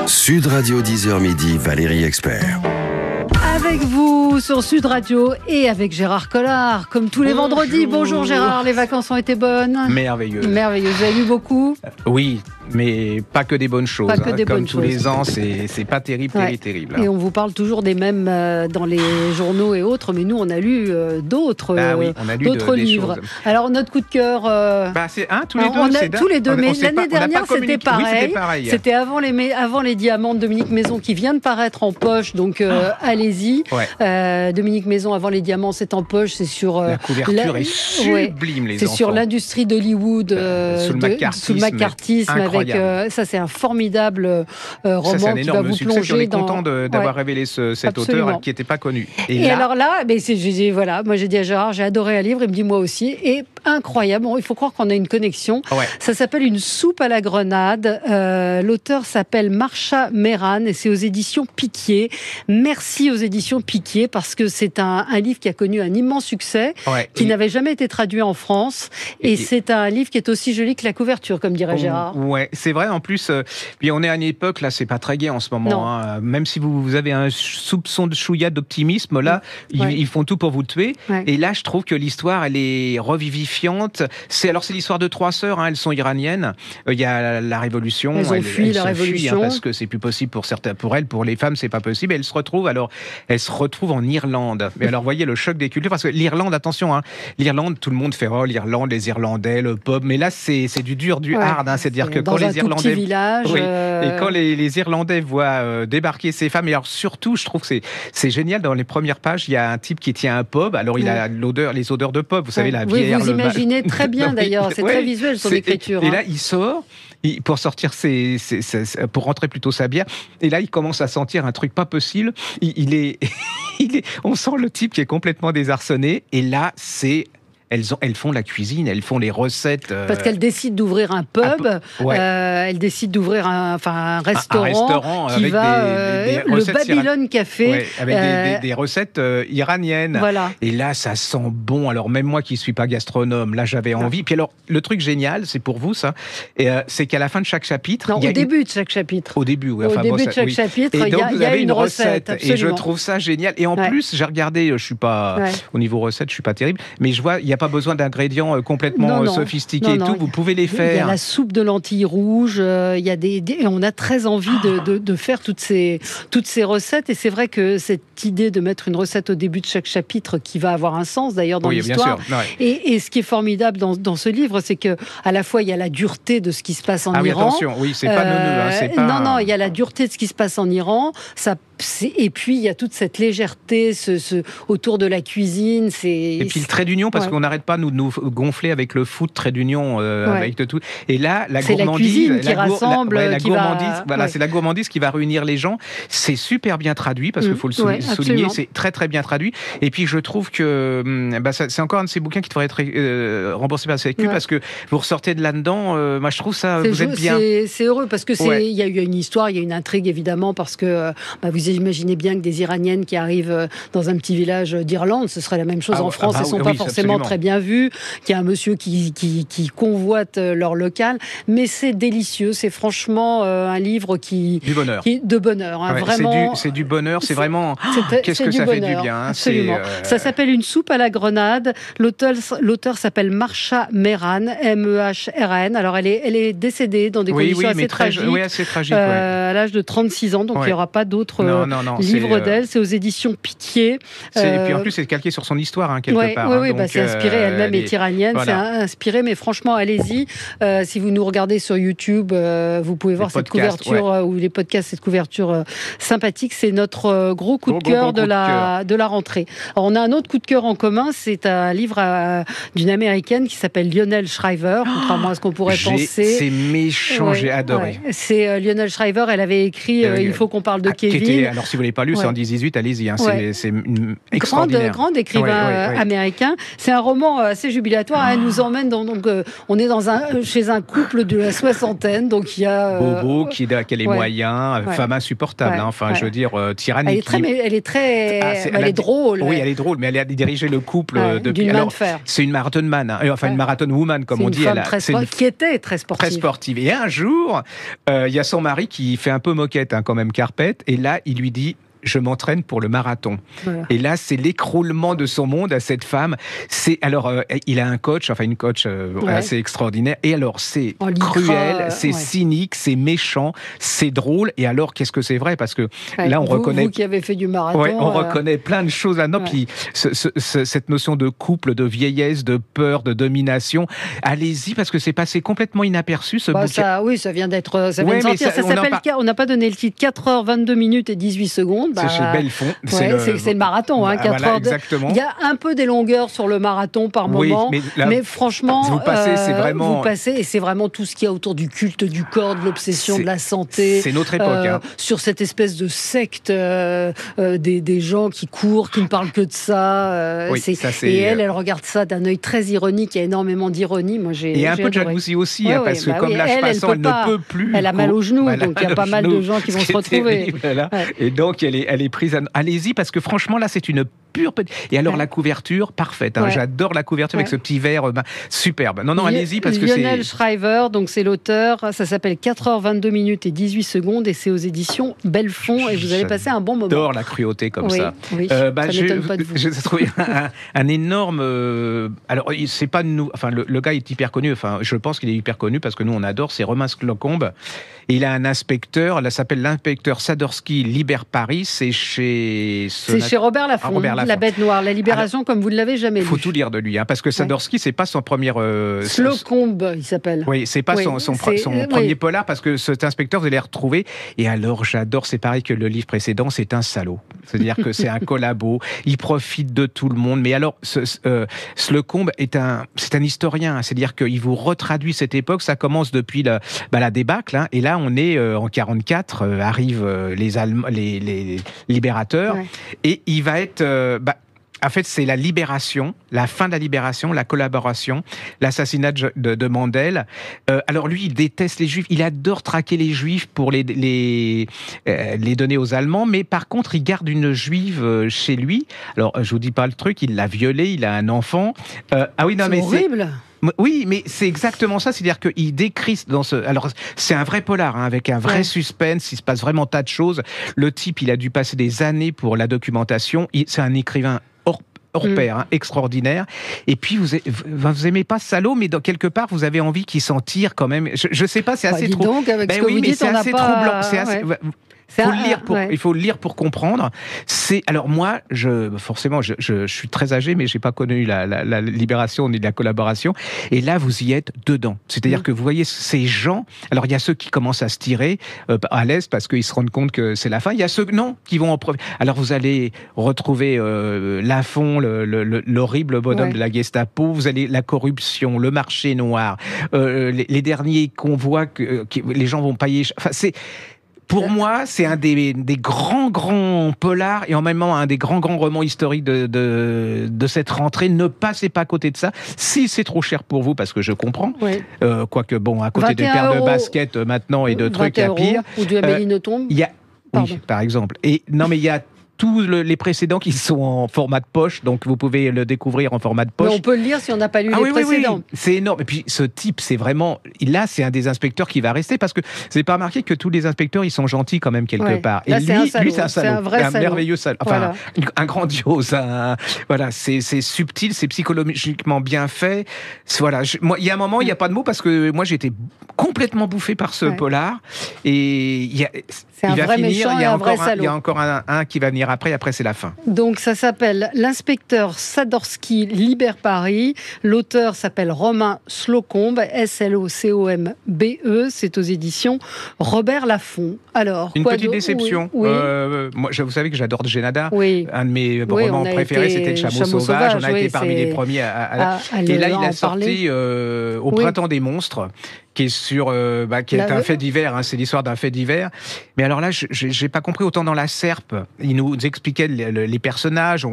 Sud Radio 10h midi, Valérie Expert. Avec vous sur Sud Radio et avec Gérard Collard, comme tous les vendredis. Bonjour Gérard, les vacances ont été bonnes? Merveilleuses. Vous avez lu beaucoup? Oui, mais pas que des bonnes choses. Pas que des comme bonnes tous choses. les ans, c'est pas terrible, terrible. Et on vous parle toujours des mêmes dans les journaux et autres, mais nous on a lu d'autres des livres. Choses. Alors notre coup de cœur... c'est tous les deux. Tous les deux, mais l'année dernière c'était pareil. Oui, c'était pareil. C'était avant les diamants de Dominique Maison qui vient de paraître en poche, donc allez-y. Ouais. Dominique Maison, avant les diamants, c'est en poche, c'est sur... la couverture est sublime, les enfants. C'est sur l'industrie d'Hollywood, sous le macartisme, avec ça c'est un formidable roman qui va vous plonger. On est content d'avoir révélé cet auteur qui n'était pas connu. Et alors là, moi j'ai dit à Gérard, j'ai adoré un livre, il me dit moi aussi, et incroyable, il faut croire qu'on a une connexion. Ouais. Ça s'appelle Une soupe à la grenade, l'auteur s'appelle Marsha Mehran et c'est aux éditions Piquier. Merci aux éditions Piquier parce que c'est un livre qui a connu un immense succès, qui n'avait jamais été traduit en France, et c'est un livre qui est aussi joli que la couverture, comme dirait Gérard. Ouais, c'est vrai. En plus, puis on est à une époque là, c'est pas très gai en ce moment. Hein. Même si vous avez un soupçon de chouïa d'optimisme, là, ils font tout pour vous tuer. Ouais. Et là, je trouve que l'histoire, elle est revivifiante. C'est l'histoire de trois sœurs. Hein, elles sont iraniennes. Il y a la révolution. Elles ont fui la révolution parce que c'est plus possible pour elles, pour les femmes, c'est pas possible. Et elles se retrouvent en Irlande. Mais alors, voyez le choc des cultures, parce que l'Irlande, attention, hein, l'Irlande, tout le monde fait l'Irlande, les Irlandais, le pub. Mais là, c'est du dur, du hard. Hein, c'est-à-dire que quand les Irlandais, et quand les Irlandais voient débarquer ces femmes, et alors surtout, je trouve que c'est génial. Dans les premières pages, il y a un type qui tient un pub. Alors il a les odeurs de pub. Vous savez, la bière. Vous imaginez très bien d'ailleurs. C'est très visuel son écriture. Et là, il sort. Pour sortir pour rentrer plutôt sa bière, et là il commence à sentir un truc pas possible. On sent le type qui est complètement désarçonné, et là elles font la cuisine, elles font les recettes. Parce qu'elles décident d'ouvrir un pub, elles décident d'ouvrir un restaurant qui avec va le Babylone Café, avec des recettes iraniennes. Voilà. Et là, ça sent bon. Alors même moi qui suis pas gastronome, là j'avais envie. Puis alors le truc génial, c'est pour vous ça, c'est qu'à la fin de chaque chapitre, début de chaque chapitre. Au début, oui. Au début de chaque chapitre, il y a une recette. Et je trouve ça génial. Et en plus, j'ai regardé, je suis pas au niveau recette, je suis pas terrible, mais je vois, il y a pas besoin d'ingrédients complètement sophistiqués et tout, vous pouvez les faire. Il y a la soupe de lentilles rouges, il y a et on a très envie de faire toutes ces recettes, et c'est vrai que cette idée de mettre une recette au début de chaque chapitre qui va avoir un sens d'ailleurs dans l'histoire. Et ce qui est formidable dans ce livre, c'est que à la fois il y a la dureté de ce qui se passe en Iran. Attention, c'est pas neuneux. Non, il y a la dureté de ce qui se passe en Iran, et puis il y a toute cette légèreté autour de la cuisine. Et puis le trait d'union, parce qu'on n'arrête pas nous gonfler avec le foot, trait d'union, avec tout. Et là, la gourmandise, c'est la gourmandise qui va réunir les gens. C'est super bien traduit, parce qu'il faut le souligner, c'est très très bien traduit. Et puis je trouve que c'est encore un de ces bouquins qui devrait être remboursé par la Sécu, parce que vous ressortez de là-dedans. Moi, je trouve ça, vous êtes bien. C'est heureux, parce que il y a eu une histoire, il y a une intrigue évidemment, parce que vous imaginez bien que des Iraniennes qui arrivent dans un petit village d'Irlande, ce serait la même chose en France. Elles ne sont pas forcément très bien vues, qu'il y a un monsieur qui convoite leur local, mais c'est délicieux, c'est franchement un livre du bonheur. De bonheur, hein, vraiment. C'est du bonheur, c'est vraiment. Qu'est-ce que ça fait du bien, hein, absolument. Ça s'appelle Une soupe à la grenade. L'auteur s'appelle Marsha Mehran, M-E-H-R-A-N. Alors elle est décédée dans des conditions assez tragiques. Assez tragiques. À l'âge de 36 ans, donc il n'y aura pas d'autres livres d'elle. C'est aux éditions Piquier. Et puis en plus, c'est calqué sur son histoire, quelque part. Oui, c'est inspiré. Elle-même est iranienne, c'est inspiré, mais franchement, allez-y. Si vous nous regardez sur YouTube, vous pouvez voir cette couverture ou les podcasts, cette couverture sympathique. C'est notre gros coup de cœur de la rentrée. Alors, on a un autre coup de cœur en commun, c'est un livre d'une Américaine qui s'appelle Lionel Shriver, contrairement à ce qu'on pourrait penser. C'est méchant, j'ai adoré. C'est Lionel Shriver, elle avait écrit Il faut qu'on parle de Kevin. Et alors, si vous l'avez pas lu, c'est en 18, allez-y. Hein, c'est extraordinaire. Grand écrivain américain. C'est un roman assez jubilatoire. Elle nous emmène on est chez un couple de la soixantaine. Donc il y a Bobo qui a les moyens, femme insupportable. Enfin, je veux dire tyrannique. Elle est drôle. Oui, elle est drôle, mais elle a dirigé le couple depuis. D'une main de fer. C'est une marathon man, une marathon woman, comme on dit. Qui était très sportive. Très sportive. Et un jour, il y a son mari qui fait un peu moquette, quand même, Carpette. Et là, il lui dit: je m'entraîne pour le marathon. Voilà. Et là, c'est l'écroulement de son monde à cette femme. Il a un coach, une coach assez extraordinaire. Et alors, c'est cruel, c'est cynique, c'est méchant, c'est drôle. Et alors, qu'est-ce que c'est vrai? Parce que là, on reconnaît... Vous qui avez fait du marathon... on reconnaît plein de choses là-dedans. Puis cette notion de couple, de vieillesse, de peur, de domination, allez-y, parce que c'est passé complètement inaperçu, ce bouquin. Ça vient d'être... Ça vient de sortir. On n'a pas donné le titre. 4h22 minutes et 18 secondes. C'est chez Bellefond. C'est le marathon, 4 heures. Exactement. Il y a un peu des longueurs sur le marathon par moment, mais franchement, vous passez, c'est vraiment... Vous passez, et c'est vraiment tout ce qu'il y a autour du culte du corps, de l'obsession de la santé. C'est notre époque. Sur cette espèce de secte des gens qui courent, qui ne parlent que de ça. Et elle regarde ça d'un œil très ironique. Il y a énormément d'ironie. Moi, et un peu de jalousie aussi, parce que comme l'âge passant, elle ne peut plus. Elle a mal aux genoux, donc il y a pas mal de gens qui vont se retrouver. Et donc, elle est prise. Allez-y, parce que franchement, là, c'est une pure petite. Et alors, la couverture, parfaite. J'adore la couverture avec ce petit verre superbe. Non, allez-y, parce que Lionel Shriver, donc c'est l'auteur. Ça s'appelle 4h22 minutes et 18 secondes et c'est aux éditions Bellefond. Et vous allez passer un bon moment. J'adore la cruauté comme ça. Oui, ça m'étonne pas de vous. J'ai trouvé un énorme... alors, c'est pas nous... le gars est hyper connu. Je pense qu'il est hyper connu parce que nous, on adore. C'est Romain Slocombe. Et il a un inspecteur. Ça s'appelle l'inspecteur Sadorski Libère Paris. C'est chez Robert Laffont. La Bête Noire, la Libération, comme vous ne l'avez jamais lu. Il faut tout lire de lui, parce que Sadorski, c'est pas son premier... Slocombe, il s'appelle. Oui, c'est pas son premier polar, parce que cet inspecteur, vous allez le retrouver. Et alors, j'adore, c'est pareil que le livre précédent, c'est un salaud. C'est-à-dire que c'est un collabo, il profite de tout le monde. Mais alors, Slocombe c'est un historien, c'est-à-dire qu'il vous retraduit cette époque, ça commence depuis la débâcle, et là, on est en 44, arrivent les libérateurs, et il va être... en fait, c'est la libération, la fin de la libération, la collaboration, l'assassinat de Mandel. Alors lui, il déteste les Juifs, il adore traquer les Juifs pour les donner aux Allemands, mais par contre, il garde une Juive chez lui. Alors, je vous dis pas le truc, il l'a violée, il a un enfant. C'est horrible. Oui, mais c'est exactement ça. C'est-à-dire qu'il décrit alors, c'est un vrai polar, avec un vrai suspense. Il se passe vraiment tas de choses. Le type, il a dû passer des années pour la documentation. C'est un écrivain hors pair, extraordinaire. Et puis, vous aimez pas Salaud, mais quelque part, vous avez envie qu'il s'en tire quand même. Je sais pas, c'est assez troublant. Donc, avec ce que vous dites, c'est assez troublant. Il faut le lire pour comprendre. Alors moi, forcément, je suis très âgé, mais j'ai pas connu la libération ni la collaboration. Et là, vous y êtes dedans. C'est-à-dire que vous voyez ces gens. Alors il y a ceux qui commencent à se tirer à l'aise parce qu'ils se rendent compte que c'est la fin. Il y a ceux qui vont en profiter. Alors vous allez retrouver Laffont, l'horrible bonhomme de la Gestapo. Vous allez la corruption, le marché noir, les derniers convois que les gens vont payer. Pour moi, c'est un des grands polars et en même temps un des grands romans historiques de cette rentrée. Ne passez pas à côté de ça. Si c'est trop cher pour vous, parce que je comprends. Quoique, à côté des paires de baskets maintenant et de trucs à pire. Ou du Amélie Nothomb. Oui, par exemple. Et non, mais il y a tous les précédents qui sont en format de poche, donc vous pouvez le découvrir en format de poche. Mais on peut le lire si on n'a pas lu les précédents. Oui. C'est énorme. Et puis ce type, c'est vraiment... Là, c'est un des inspecteurs qui va rester, parce que vous n'avez pas remarqué que tous les inspecteurs, ils sont gentils quand même quelque part. Là, et lui, c'est un salaud. C'est un vrai salaud. Merveilleux salaud. Enfin, un grandiose. Voilà, c'est subtil, c'est psychologiquement bien fait. Voilà. Il y a un moment, il n'y a pas de mots, parce que moi, j'étais complètement bouffé par ce polar. Et il va finir. Il y a encore un qui va venir après c'est la fin. Donc ça s'appelle L'inspecteur Sadorski Libère Paris. L'auteur s'appelle Romain Slocombe, Slocombe. C'est aux éditions Robert Laffont. Alors, une petite déception. Moi, vous savez que j'adore Génada. Un de mes romans préférés, c'était Le Chameau Sauvage. On a été parmi les premiers et là, il a sorti Au Printemps des Monstres. qui est un fait divers, hein, c'est l'histoire d'un fait divers. Mais alors là, j'ai pas compris, autant dans La Serpe, il nous expliquait les personnages,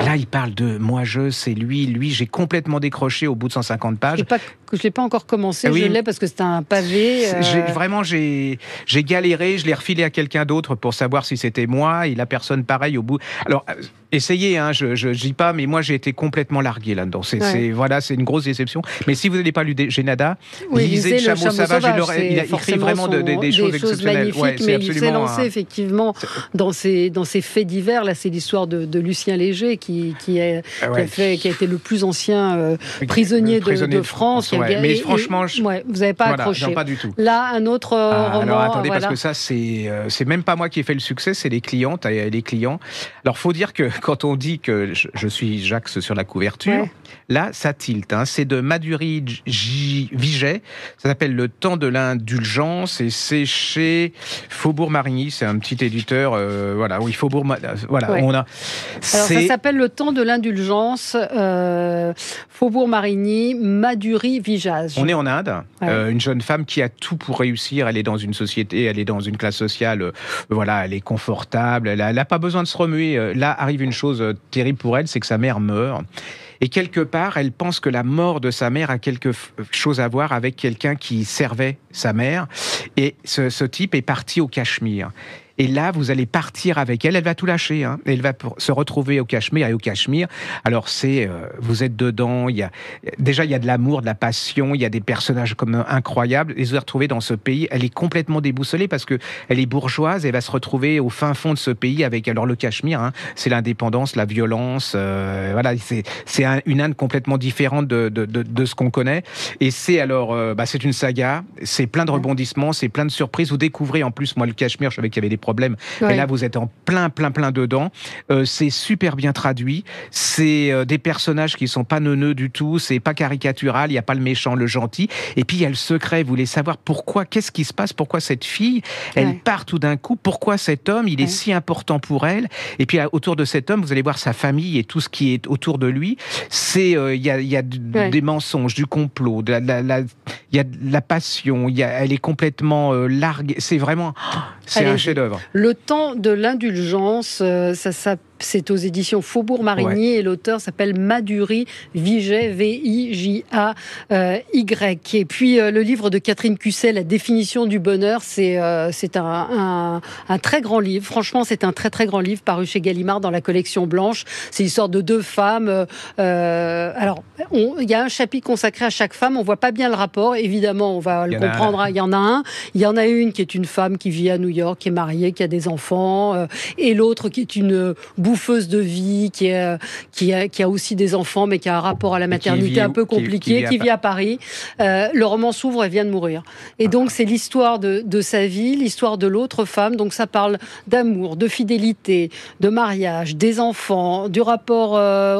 là il parle de moi c'est lui, j'ai complètement décroché au bout de 150 pages. Je l'ai pas encore commencé, je l'ai parce que c'est un pavé. Vraiment, j'ai galéré, je l'ai refilé à quelqu'un d'autre pour savoir si c'était moi, et la personne pareil au bout. Alors, essayez, hein, je dis pas, mais moi j'ai été complètement largué là-dedans. C'est une grosse déception. Mais si vous n'avez pas lu Génada, lisez Le Chameau sauvage. Il a écrit vraiment des choses exceptionnelles. Magnifiques, mais il s'est lancé effectivement dans ces faits divers. Là, c'est l'histoire de Lucien Léger qui a été le plus ancien prisonnier de France. Mais franchement, vous n'avez pas accroché. Non, pas du tout. Là, un autre roman. Alors attendez, parce que ça, c'est même pas moi qui ai fait le succès, c'est les clientes et les clients. Alors, faut dire que quand on dit que je suis Jacques sur la couverture, là, ça tilte. Hein. C'est de Madurie Viget. Ça s'appelle Le Temps de l'Indulgence et c'est chez Faubourg-Marigny. C'est un petit éditeur. Alors, ça s'appelle Le Temps de l'Indulgence. Faubourg-Marigny, Madurie Viget. On est en Inde. Une jeune femme qui a tout pour réussir. Elle est dans une société, elle est dans une classe sociale. Elle est confortable. Elle n'a pas besoin de se remuer. Là arrive une chose terrible pour elle, c'est que sa mère meurt. Et quelque part, elle pense que la mort de sa mère a quelque chose à voir avec quelqu'un qui servait sa mère. Et ce type est parti au Cachemire. Et là, vous allez partir avec elle. Elle va tout lâcher. Hein. Elle va se retrouver au Cachemire. Et au Cachemire, alors vous êtes dedans. Il y a de l'amour, de la passion. Il y a des personnages comme incroyables. Et vous vous retrouvez dans ce pays. Elle est complètement déboussolée parce que elle est bourgeoise. Elle va se retrouver au fin fond de ce pays avec alors le Cachemire. Hein, c'est l'indépendance, la violence. C'est une Inde complètement différente de ce qu'on connaît. Et c'est une saga. C'est plein de rebondissements. C'est plein de surprises. Vous découvrez en plus, moi, le Cachemire, je savais qu'il y avait des problèmes. Et là, vous êtes en plein dedans. C'est super bien traduit. C'est des personnages qui sont pas neuneux du tout. C'est pas caricatural. Il n'y a pas le méchant, le gentil. Et puis, il y a le secret. Vous voulez savoir pourquoi, qu'est-ce qui se passe, pourquoi cette fille, elle part tout d'un coup, pourquoi cet homme, il est si important pour elle. Et puis, autour de cet homme, vous allez voir sa famille et tout ce qui est autour de lui. Il y a des mensonges, du complot, il y a de la passion. Elle est complètement larguée. C'est vraiment... C'est un chef-d'œuvre. Le Temps de l'Indulgence, c'est aux éditions Faubourg-Marigny et l'auteur s'appelle Madurie Viget, Vijay. Et puis le livre de Catherine Cusset, La définition du bonheur, c'est un très grand livre. Franchement, c'est un très très grand livre paru chez Gallimard dans la collection blanche. C'est l'histoire de deux femmes. Il y a un chapitre consacré à chaque femme. On voit pas bien le rapport. Évidemment, on va le comprendre. Il y en a un. Il y en a une qui est une femme qui vit à New York, qui est mariée, qui a des enfants, et l'autre qui est une bouffeuse de vie, qui a aussi des enfants, mais qui a un rapport à la maternité un peu compliqué, qui vit à Paris. Le roman s'ouvre, elle vient de mourir. Et donc, c'est l'histoire de sa vie, l'histoire de l'autre femme. Donc, ça parle d'amour, de fidélité, de mariage, des enfants, du rapport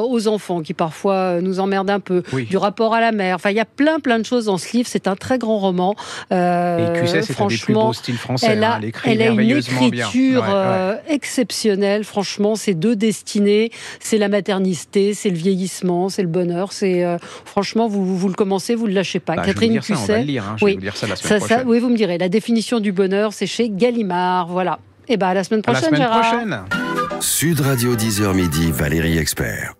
aux enfants, qui parfois nous emmerde un peu, du rapport à la mère. Enfin, il y a plein de choses dans ce livre. C'est un très grand roman. Et Cusset, c'est un des plus beaux styles français. Elle a une écriture exceptionnelle. Franchement, c'est deux destinées. C'est la maternité, c'est le vieillissement, c'est le bonheur. Franchement, vous le commencez, vous le lâchez pas. Catherine Cusset. On va le lire. Je vais vous lire ça la semaine prochaine. Oui, vous me direz. La définition du bonheur, c'est chez Gallimard. Voilà. Et à la semaine prochaine, Gérard. Sud Radio 10h midi, Valérie Expert.